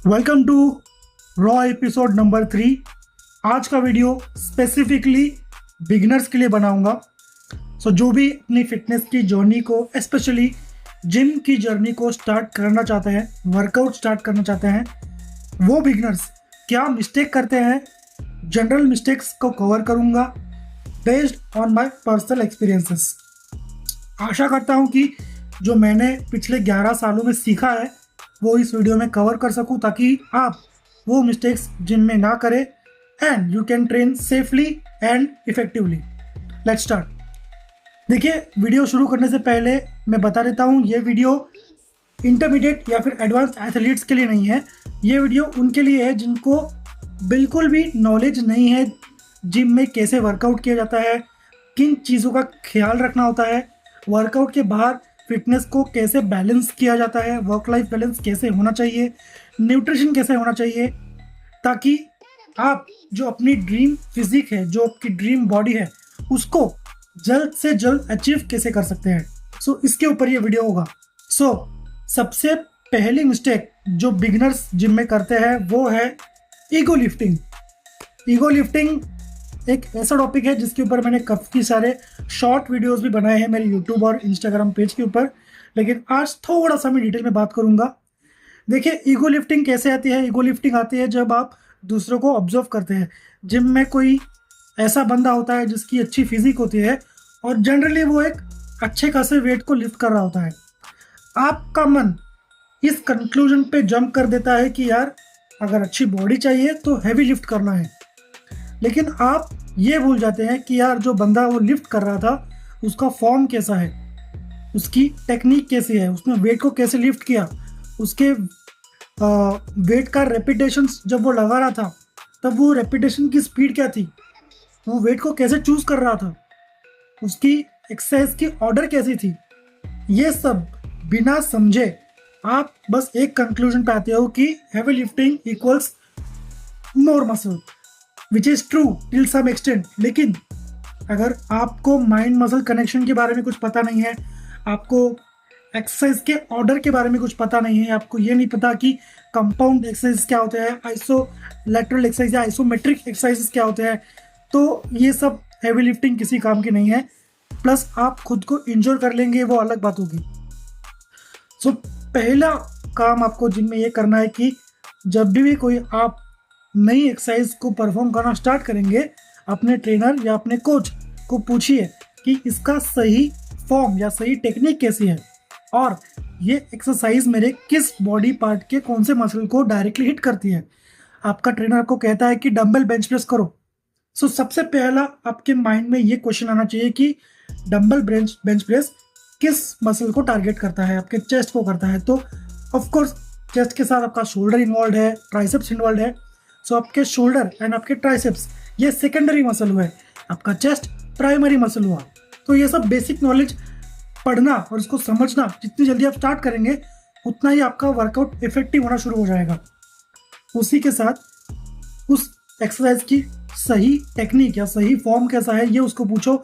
Welcome to Raw episode number 3। आज का video specifically beginners के लिए बनाऊंगा। जो भी अपनी फिटनेस की जर्नी को, स्पेशली जिम की जर्नी को स्टार्ट करना चाहते हैं, वर्कआउट स्टार्ट करना चाहते हैं, वो बिगिनर्स क्या मिस्टेक करते हैं, जनरल मिस्टेक्स को कवर करूंगा based on my personal experiences. आशा करता हूं कि जो मैंने पिछले 11 सालों में सीखा है वो इस वीडियो में कवर कर सकूं, ताकि आप वो मिस्टेक्स जिम में ना करें and you can train safely and effectively. Let's start. देखिए, वीडियो शुरू करने से पहले मैं बता देता हूँ, ये वीडियो इंटरमीडिएट या फिर एडवांस एथलीट्स के लिए नहीं है। ये वीडियो उनके लिए है जिनको बिल्कुल भी नॉलेज नहीं है जिम में कैसे वर्कआउट किया जाता है, किन चीज़ों का ख्याल रखना होता है, वर्कआउट के बाहर फिटनेस को कैसे बैलेंस किया जाता है, वर्क लाइफ बैलेंस कैसे होना चाहिए, न्यूट्रिशन कैसे होना चाहिए, ताकि आप जो अपनी ड्रीम फिजिक है, जो आपकी ड्रीम बॉडी है, उसको जल्द से जल्द अचीव कैसे कर सकते हैं। इसके ऊपर ये वीडियो होगा। सबसे पहली मिस्टेक जो बिगिनर्स जिम में करते हैं वो है ईगो लिफ्टिंग। ईगो लिफ्टिंग एक ऐसा टॉपिक है जिसके ऊपर मैंने काफ़ी सारे शॉर्ट वीडियोस भी बनाए हैं मेरे यूट्यूब और इंस्टाग्राम पेज के ऊपर, लेकिन आज थोड़ा सा मैं डिटेल में बात करूंगा। देखिए, ईगो लिफ्टिंग कैसे आती है। ईगो लिफ्टिंग आती है जब आप दूसरों को ऑब्जर्व करते हैं। जिम में कोई ऐसा बंदा होता है जिसकी अच्छी फिजिक होती है और जनरली वो एक अच्छे खासे वेट को लिफ्ट कर रहा होता है। आपका मन इस कंक्लूजन पे जंप कर देता है कि यार, अगर अच्छी बॉडी चाहिए तो हैवी लिफ्ट करना है, लेकिन आप ये भूल जाते हैं कि यार, जो बंदा वो लिफ्ट कर रहा था उसका फॉर्म कैसा है, उसकी टेक्निक कैसी है, उसने वेट को कैसे लिफ्ट किया, उसके वेट का रेपिटेशन जब वो लगा रहा था तब वो रेपिटेशन की स्पीड क्या थी, वो वेट को कैसे चूज कर रहा था, उसकी एक्सरसाइज की ऑर्डर कैसी थी। ये सब बिना समझे आप बस एक कंक्लूजन पे आते हो कि heavy lifting equals more muscle, which is true till some extent. लेकिन अगर आपको माइंड मसल कनेक्शन के बारे में कुछ पता नहीं है, आपको एक्सरसाइज के ऑर्डर के बारे में कुछ पता नहीं है, आपको ये नहीं पता कि कंपाउंड एक्सरसाइज क्या होते हैं, आइसोलेटरल एक्सरसाइज या आइसोमेट्रिक एक्सरसाइज क्या होते हैं, तो ये सब हैवी लिफ्टिंग किसी काम की नहीं है। प्लस आप खुद को इंजोर कर लेंगे, वो अलग बात होगी। पहला काम आपको जिम में ये करना है कि जब भी कोई आप नई एक्सरसाइज को परफॉर्म करना स्टार्ट करेंगे, अपने ट्रेनर या अपने कोच को पूछिए कि इसका सही फॉर्म या सही टेक्निक कैसी है और ये एक्सरसाइज मेरे किस बॉडी पार्ट के कौन से मसल को डायरेक्टली हिट करती है। आपका ट्रेनर आपको कहता है कि डंबल बेंच प्रेस करो, सबसे पहला आपके माइंड में ये क्वेश्चन आना चाहिए कि डंबल बेंच प्रेस किस मसल को टारगेट करता है, आपके चेस्ट को करता है। तो ऑफकोर्स चेस्ट के साथ आपका शोल्डर इन्वॉल्व है, ट्राइसेप्स इन्वॉल्व है। आपके शोल्डर एंड आपके ट्राइसेप्स ये सेकेंडरी मसल हुए, आपका चेस्ट प्राइमरी मसल हुआ। तो ये सब बेसिक नॉलेज पढ़ना और इसको समझना जितनी जल्दी आप स्टार्ट करेंगे उतना ही आपका वर्कआउट इफेक्टिव होना शुरू हो जाएगा। उसी के साथ उस एक्सरसाइज की सही टेक्निक या सही फॉर्म कैसा है ये उसको पूछो।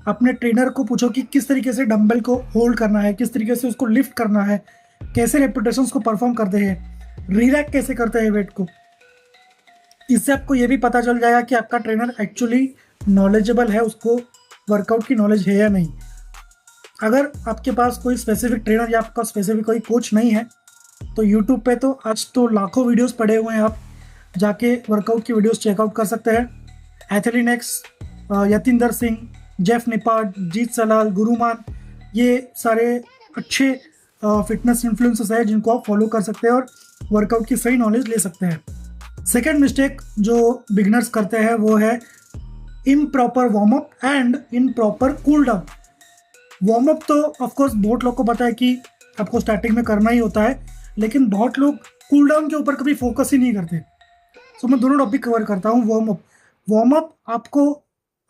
अपने ट्रेनर को पूछो कि किस तरीके से डंबल को होल्ड करना है, किस तरीके से उसको लिफ्ट करना है, कैसे रेपिटेशंस को परफॉर्म करते हैं, रीरैक कैसे करते हैं वेट को। इससे आपको ये भी पता चल जाएगा कि आपका ट्रेनर एक्चुअली नॉलेजेबल है, उसको वर्कआउट की नॉलेज है या नहीं। अगर आपके पास कोई स्पेसिफिक ट्रेनर या आपका स्पेसिफिक कोई कोच नहीं है तो यूट्यूब पे तो आज तो लाखों वीडियोस पड़े हुए हैं, आप जाके वर्कआउट की वीडियोस चेकआउट कर सकते हैं। एथलीनेक्स, यतिंदर सिंह, जेफ निपाट, जीत सलाल, गुरुमान, ये सारे अच्छे फिटनेस इन्फ्लुएंसर्स हैं जिनको आप फॉलो कर सकते हैं और वर्कआउट की सही नॉलेज ले सकते हैं। सेकेंड मिस्टेक जो बिगिनर्स करते हैं वो है improper warm up and improper cool down. Warm up तो ऑफकोर्स बहुत लोग को पता है कि आपको स्टार्टिंग में करना ही होता है, लेकिन बहुत लोग कूल डाउन के ऊपर कभी फोकस ही नहीं करते। मैं दोनों टॉपिक कवर करता हूँ। वार्म अप आपको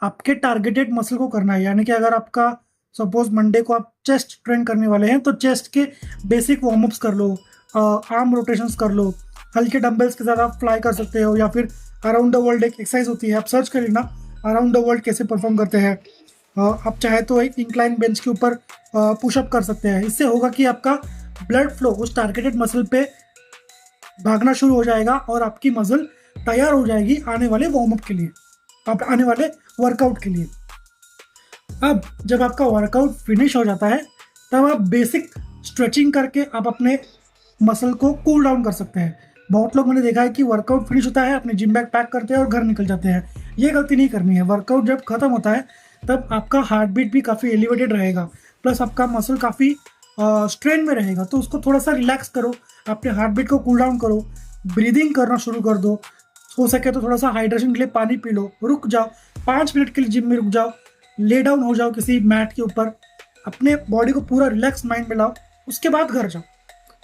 आपके टारगेटेड मसल को करना है, यानी कि अगर आपका सपोज मंडे को आप चेस्ट ट्रेन करने वाले हैं तो चेस्ट के बेसिक वार्म अप्स कर लो, आर्म रोटेशंस कर लो, हल्के डंबल्स के साथ आप फ्लाई कर सकते हो, या फिर अराउंड द वर्ल्ड एक एक्सरसाइज होती है, आप सर्च कर लेना अराउंड द वर्ल्ड कैसे परफॉर्म करते हैं। आप चाहे तो एक इंक्लाइन बेंच के ऊपर पुशअप कर सकते हैं। इससे होगा कि आपका ब्लड फ्लो उस टारगेटेड मसल पे भागना शुरू हो जाएगा और आपकी मसल तैयार हो जाएगी आने वाले वार्म अप के लिए, आप आने वाले वर्कआउट के लिए। अब जब आपका वर्कआउट फिनिश हो जाता है तब आप बेसिक स्ट्रेचिंग करके आप अपने मसल को कूल डाउन कर सकते हैं। बहुत लोग मैंने देखा है कि वर्कआउट फिनिश होता है, अपने जिम बैग पैक करते हैं और घर निकल जाते हैं। ये गलती नहीं करनी है। वर्कआउट जब खत्म होता है तब आपका हार्ट बीट भी काफ़ी एलिवेटेड रहेगा, प्लस आपका मसल काफ़ी स्ट्रेन में रहेगा, तो उसको थोड़ा सा रिलैक्स करो, अपने हार्ट बीट को कूल डाउन करो, ब्रीदिंग करना शुरू कर दो। हो सके तो थोड़ा सा हाइड्रेशन के लिए पानी पी लो, रुक जाओ 5 मिनट के लिए जिम में रुक जाओ, ले डाउन हो जाओ किसी मैट के ऊपर, अपने बॉडी को पूरा रिलैक्स माइंड में लाओ, उसके बाद घर जाओ।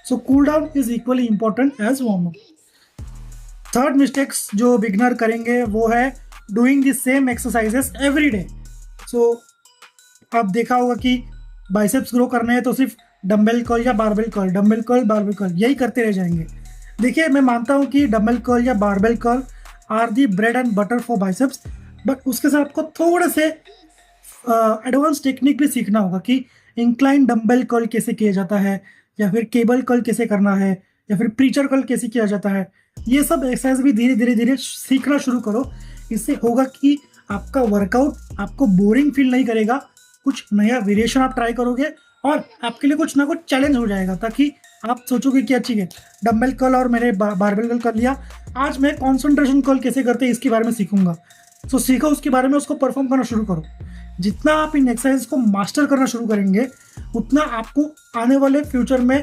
So cool down is equally important as warm up. Third mistakes जो बिगनर करेंगे वो है doing the same exercises every day. सो आप देखा होगा कि बाइसेप्स ग्रो करने हैं तो सिर्फ डंबल कर्ल या barbell curl, dumbbell curl barbell curl यही करते रह जाएंगे। देखिए, मैं मानता हूँ कि डंबल कर्ल या barbell curl are the bread and butter for biceps, but उसके साथ आपको थोड़े से एडवांस टेक्निक भी सीखना होगा कि इंक्लाइन डंबल कर्ल कैसे किया जाता है, या फिर केबल कर्ल कैसे करना है, या फिर प्रीचर कर्ल कैसे किया जाता है। ये सब एक्सरसाइज भी धीरे धीरे धीरे सीखना शुरू करो। इससे होगा कि आपका वर्कआउट आपको बोरिंग फील नहीं करेगा, कुछ नया वेरिएशन आप ट्राई करोगे और आपके लिए कुछ ना कुछ चैलेंज हो जाएगा, ताकि आप सोचोगे कि अच्छी है डंबल कर्ल और मैंने बारबेल कर्ल कर लिया, आज मैं कॉन्सेंट्रेशन कर्ल कैसे करते हैं इसके बारे में सीखूंगा। सो सीखो उसके बारे में, उसको परफॉर्म करना शुरू करो। जितना आप इन एक्सरसाइज को मास्टर करना शुरू करेंगे उतना आपको आने वाले फ्यूचर में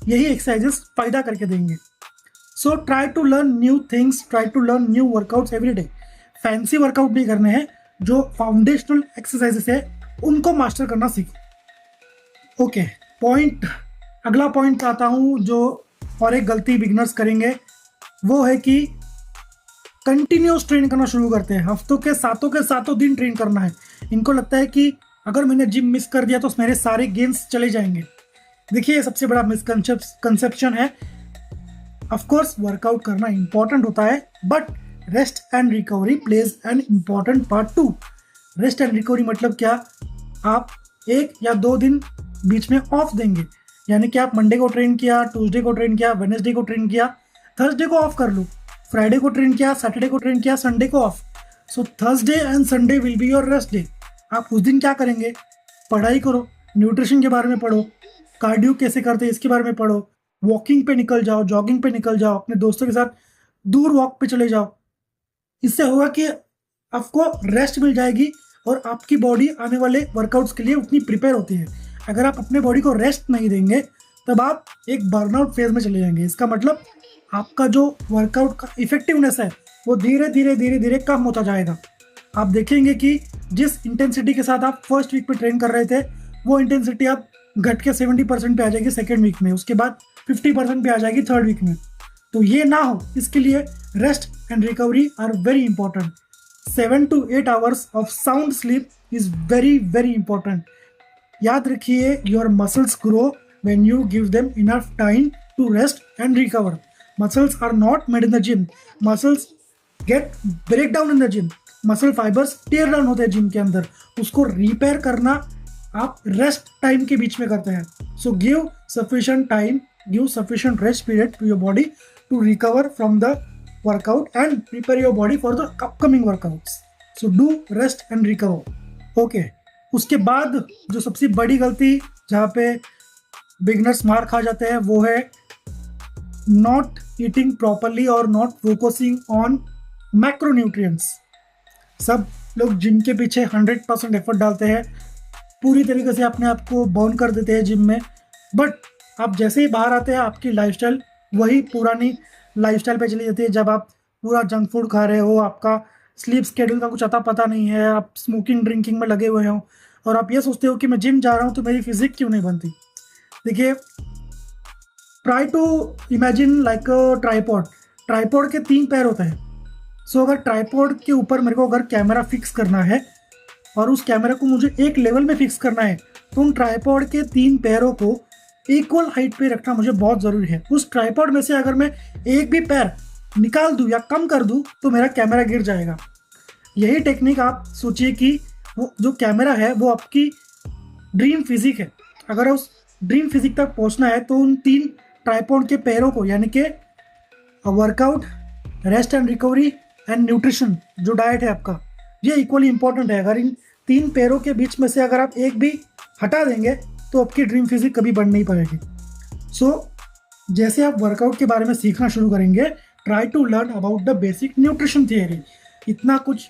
यही एक्सरसाइजेस फायदा करके देंगे। So try to learn new things, try to learn new workouts every day. Fancy workout नहीं करने हैं, जो फाउंडेशनल एक्सरसाइजेस है उनको मास्टर करना सीखो। ओके, अगला पॉइंट आता हूँ जो और एक गलती बिगिनर्स करेंगे वो है कि कंटिन्यूस ट्रेन करना शुरू करते हैं। हफ्तों के सातों दिन ट्रेन करना है। इनको लगता है कि अगर मैंने जिम मिस कर दिया तो मेरे सारे गेन्स चले जाएंगे। देखिए, ये सबसे बड़ा मिसकंसेप्शन है। ऑफ कोर्स वर्कआउट करना इंपॉर्टेंट होता है, but rest and recovery plays an important part two. Rest and recovery मतलब क्या? आप 1 या 2 दिन बीच में ऑफ देंगे, यानी कि आप मंडे को ट्रेन किया, ट्यूसडे को ट्रेन किया, वेडनेसडे को ट्रेन किया, थर्सडे को ऑफ कर लो, फ्राइडे को ट्रेन किया, सैटरडे को ट्रेन किया, संडे को of. So Thursday and Sunday will be your rest day. आप उस दिन क्या करेंगे? पढ़ाई करो, न्यूट्रिशन के बारे में पढ़ो, कार्डियो कैसे करते हैं इसके बारे में पढ़ो, वॉकिंग पे निकल जाओ, जॉगिंग पे निकल जाओ, अपने दोस्तों के साथ दूर वॉक पे चले जाओ। इससे होगा कि आपको रेस्ट मिल जाएगी और आपकी बॉडी आने वाले वर्कआउट्स के लिए उतनी प्रिपेयर होती है। अगर आप अपने बॉडी को रेस्ट नहीं देंगे तब आप एक बर्नआउट फेज में चले जाएंगे। इसका मतलब आपका जो वर्कआउट का इफेक्टिवनेस है वो धीरे धीरे कम होता जाएगा। आप देखेंगे कि जिस इंटेंसिटी के साथ आप फर्स्ट वीक में ट्रेन कर रहे थे वो इंटेंसिटी आप घट के 70% पे आ जाएगी सेकेंड वीक में, उसके बाद 50% पे आ जाएगी थर्ड वीक में। तो ये ना हो, इसके लिए rest and recovery are very important. 7 to 8 hours of sound sleep is very important. याद रखिए, your muscles grow when you give them enough time to rest and recover. Muscles are not made in the gym. Muscles get break down in the gym. Muscle fibres tear down होते हैं gym के अंदर, उसको repair करना आप rest time के बीच में करते हैं। So give sufficient time, give sufficient rest period to your body to recover from the workout and prepare your body for the upcoming workouts. So do rest and recover. Okay, उसके बाद जो सबसे बड़ी गलती जहाँ पे बिगनर्स मार खा जाते हैं वो है नॉट ईटिंग प्रॉपरली और नॉट फोकसिंग ऑन मैक्रोन्यूट्रिएंट्स। सब लोग जिम के पीछे 100% एफर्ट डालते हैं, पूरी तरीके से अपने आप को बर्न कर देते हैं जिम में, बट आप जैसे ही बाहर आते हैं आपकी लाइफस्टाइल वही पुरानी लाइफस्टाइल पे चली जाती है। जब आप पूरा जंक फूड खा रहे हो, आपका स्लीप स्केड्यूल का कुछ अता पता नहीं है, आप स्मोकिंग ड्रिंकिंग में लगे हुए हो और आप ये सोचते हो कि मैं जिम जा रहा हूँ तो मेरी फिजिक क्यों नहीं बनती। देखिए, try to imagine like a tripod. Tripod के 3 पैर होते हैं। सो अगर ट्राईपॉड के ऊपर मेरे को अगर कैमरा फिक्स करना है और उस कैमरा को मुझे एक लेवल में फिक्स करना है तो उन ट्राईपॉड के 3 पैरों को इक्वल हाइट पे रखना मुझे बहुत ज़रूरी है। उस ट्राईपॉड में से अगर मैं एक भी पैर निकाल दूँ या कम कर दूँ तो मेरा कैमरा गिर जाएगा। यही टेक्निक आप सोचिए कि वो जो कैमरा है वो आपकी ड्रीम फिजिक है। अगर उस ड्रीम फिजिक तक पहुँचना है तो उन 3 ट्राईपॉड के पैरों को यानी कि workout, rest and recovery and nutrition, जो डाइट है आपका, ये इक्वली इंपॉर्टेंट है। अगर इन 3 पैरों के बीच में से अगर आप एक भी हटा देंगे तो आपकी ड्रीम फिजिक कभी बन नहीं पाएगी। जैसे आप वर्कआउट के बारे में सीखना शुरू करेंगे, try to learn about the basic nutrition theory. इतना कुछ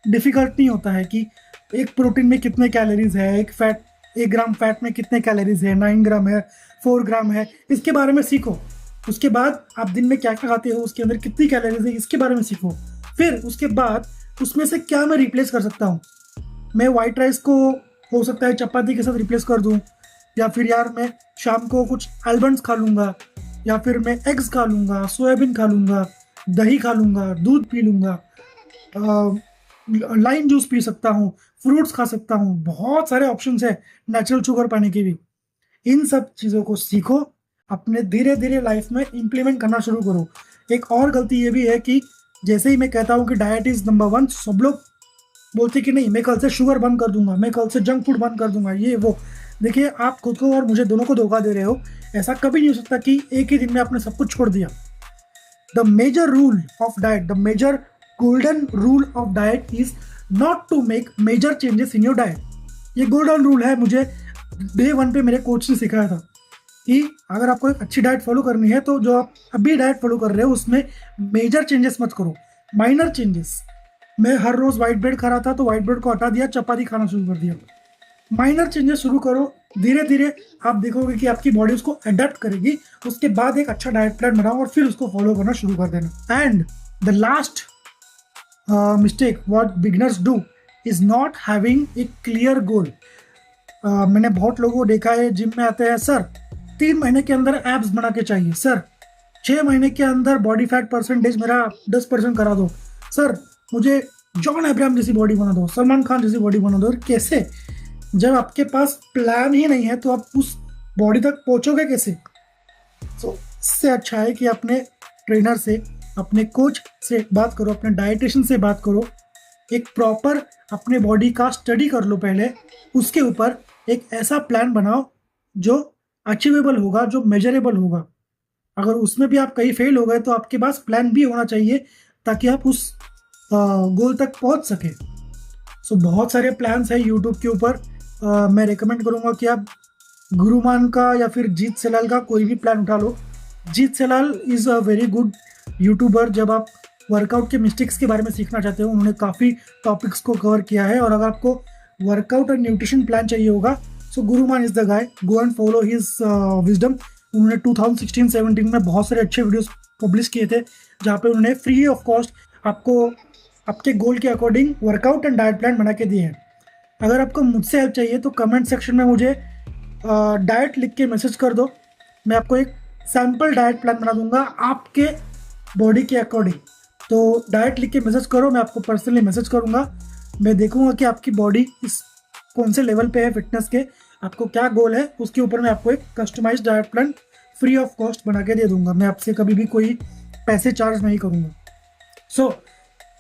डिफिकल्ट नहीं होता है कि एक प्रोटीन में कितने कैलोरीज है, एक ग्राम फैट में कितने कैलोरीज है, 9 ग्राम है, 4 ग्राम है, इसके बारे में सीखो। उसके बाद आप दिन में क्या क्या खाते हो, उसके अंदर कितनी कैलोरीज है, इसके बारे में सीखो। फिर उसके बाद उसमें से क्या मैं रिप्लेस कर सकता हूँ। मैं वाइट राइस को हो सकता है चपाती के साथ रिप्लेस कर दूँ, या फिर यार मैं शाम को कुछ आलमंड्स खा लूँगा, या फिर मैं एग्स खा लूँगा, सोयाबीन खा लूँगा, दही खा लूँगा, दूध पी लूँगा, लाइम जूस पी सकता हूँ, फ्रूट्स खा सकता हूँ। बहुत सारे ऑप्शंस है नेचुरल शुगर पाने के भी। इन सब चीज़ों को सीखो, अपने धीरे धीरे लाइफ में इम्प्लीमेंट करना शुरू करो। एक और गलती ये भी है कि जैसे ही मैं कहता हूँ कि डाइट इज़ नंबर 1, सब लोग बोलते कि नहीं मैं कल से शुगर बंद कर दूंगा, मैं कल से जंक फूड बंद कर दूंगा, ये वो। देखिए, आप खुद को और मुझे दोनों को धोखा दे रहे हो। ऐसा कभी नहीं हो सकता कि एक ही दिन में आपने सब कुछ छोड़ दिया। The major rule of diet, the major golden rule of diet is not to make major changes in your diet. ये गोल्डन रूल है, मुझे डे 1 पे मेरे कोच ने सिखाया था कि अगर आपको एक अच्छी डाइट फॉलो करनी है तो जो आप अभी डाइट फॉलो कर रहे हो उसमें मेजर चेंजेस मत करो, माइनर चेंजेस। मैं हर रोज व्हाइट ब्रेड खा रहा था तो व्हाइट ब्रेड को हटा दिया, चपाती खाना शुरू कर दिया। माइनर चेंजेस शुरू करो, धीरे धीरे आप देखोगे कि आपकी बॉडी उसको अडेप्ट करेगी। उसके बाद एक अच्छा डाइट प्लान बनाओ और फिर उसको फॉलो करना शुरू कर देना। And the last mistake what beginners do is not having a clear goal. मैंने बहुत लोगों को देखा है, जिम में आते हैं, सर 3 महीने के अंदर एब्स बना के चाहिए, सर 6 महीने के अंदर बॉडी फैट परसेंटेज मेरा 10% करा दो, सर मुझे जॉन अब्राहम जैसी बॉडी बना दो, सलमान खान जैसी बॉडी बना दो। और कैसे, जब आपके पास प्लान ही नहीं है तो आप उस बॉडी तक पहुंचोगे कैसे? इससे अच्छा है कि अपने ट्रेनर से, अपने कोच से बात करो, अपने डाइटिशियन से बात करो, एक प्रॉपर अपने बॉडी का स्टडी कर लो पहले। उसके ऊपर एक ऐसा प्लान बनाओ जो अचीवेबल होगा, जो मेजरेबल होगा। अगर उसमें भी आप कहीं फेल हो गए तो आपके पास प्लान भी होना चाहिए ताकि आप उस गोल तक पहुंच सके। बहुत सारे प्लान्स हैं यूट्यूब के ऊपर। मैं रेकमेंड करूंगा कि आप गुरुमान का या फिर जीत सेलाल का कोई भी प्लान उठा लो। Jeet Selal is a very good YouTuber. जब आप वर्कआउट के मिस्टेक्स के बारे में सीखना चाहते हो, उन्होंने काफ़ी टॉपिक्स को कवर किया है। और अगर आपको वर्कआउट और न्यूट्रिशन प्लान चाहिए होगा, so Guru Mann is the guy, go and follow his wisdom. उन्होंने 2016-17 में बहुत सारे अच्छे वीडियोस पब्लिश किए थे जहाँ पे उन्होंने फ्री ऑफ कॉस्ट आपको आपके गोल के according workout and diet plan बना के दिए हैं। अगर आपको मुझसे हेल्प चाहिए तो कमेंट सेक्शन में मुझे डाइट लिख के मैसेज कर दो। मैं आपको एक सैम्पल डाइट प्लान बना दूंगा आपके बॉडी के अकॉर्डिंग। तो डाइट लिख के मैसेज करो, मैं आपको पर्सनली मैसेज करूंगा। मैं देखूंगा कि आपकी बॉडी इस कौन से लेवल पे है फिटनेस के, आपको क्या गोल है, उसके ऊपर मैं आपको एक customised diet plan free of cost बना के दे दूंगा। मैं आपसे कभी भी कोई पैसे चार्ज नहीं करूंगा।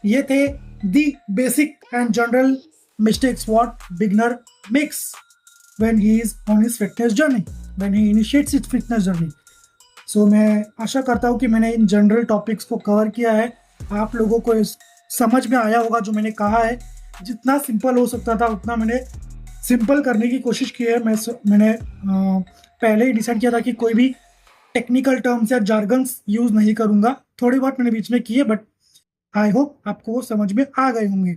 ये थे the basic and general mistakes what beginner makes when he is on his fitness journey, when he initiates his fitness journey. मैं आशा करता हूँ कि मैंने इन जनरल टॉपिक्स को कवर किया है, आप लोगों को समझ में आया होगा जो मैंने कहा है। जितना सिंपल हो सकता था उतना मैंने सिंपल करने की कोशिश की है। मैंने पहले ही डिसाइड किया था कि कोई भी टेक्निकल टर्म्स या जार्गन्स यूज़ नहीं करूँगा। थोड़ी बहुत मैंने बीच में की है, बट आई होप आपको वो समझ में आ गए होंगे।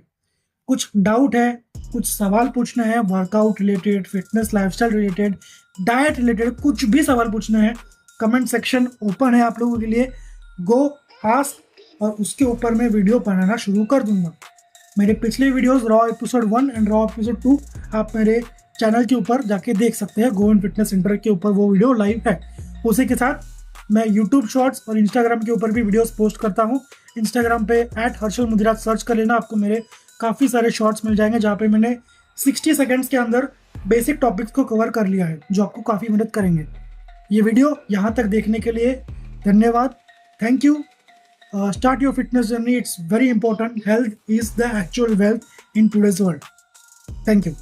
कुछ डाउट है, कुछ सवाल पूछना है workout related, fitness lifestyle related, diet related, कुछ भी सवाल पूछना है, कमेंट सेक्शन ओपन है आप लोगों के लिए। गो आस्क और उसके ऊपर मैं वीडियो बनाना शुरू कर दूंगा। मेरे पिछले videos raw episode 1 and raw episode 2 आप मेरे चैनल के ऊपर जाके देख सकते हैं। गो एंड फिटनेस सेंटर के ऊपर वो वीडियो लाइव है। उसी के साथ मैं यूट्यूब शॉर्ट्स और इंस्टाग्राम के ऊपर भी वीडियोस पोस्ट करता हूँ। इंस्टाग्राम पे @हर्षल मुदिराज सर्च कर लेना, आपको मेरे काफ़ी सारे शॉर्ट्स मिल जाएंगे जहाँ पे मैंने 60 सेकेंड्स के अंदर बेसिक टॉपिक्स को कवर कर लिया है, जो आपको काफ़ी मदद करेंगे। ये वीडियो यहाँ तक देखने के लिए धन्यवाद, thank you. Start your fitness journey, it's very important. Health is the actual wealth in today's world. Thank you.